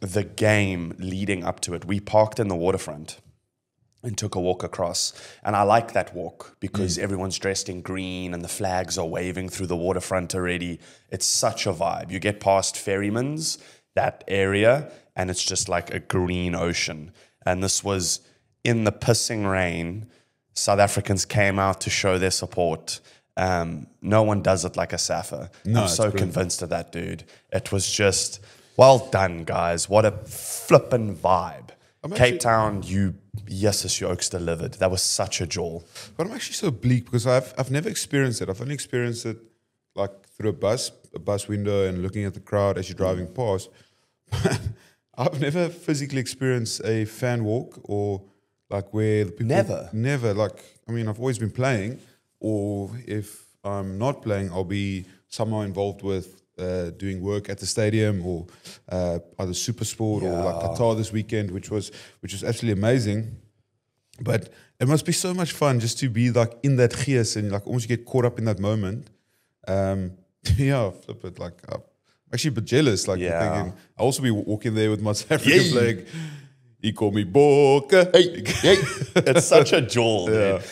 the game leading up to it, we parked in the waterfront and took a walk across. And I like that walk because everyone's dressed in green and the flags are waving through the waterfront already. It's such a vibe. You get past Ferryman's, that area, and it's just like a green ocean. And this was in the pissing rain. South Africans came out to show their support. No one does it like a Safa. No, I'm so it's brilliant. convinced of that, dude. It was just, well done, guys. What a flippin' vibe. Cape Town, yes, you oaks delivered. That was such a jewel. But I'm actually so bleak because I've never experienced it. I've only experienced it like through a bus window and looking at the crowd as you're driving past. I've never physically experienced a fan walk or like where the people... Never. Like, I mean, I've always been playing, or if I'm not playing, I'll be somehow involved with doing work at the stadium or either Supersport or like Qatar this weekend, which was absolutely amazing. But it must be so much fun just to be like in that gees and like almost get caught up in that moment. Yeah, flip it. Like I'm actually a bit jealous. Like thinking, I'll also be walking there with my South African flag. He called me Bokke. Hey, it's such a jewel, dude.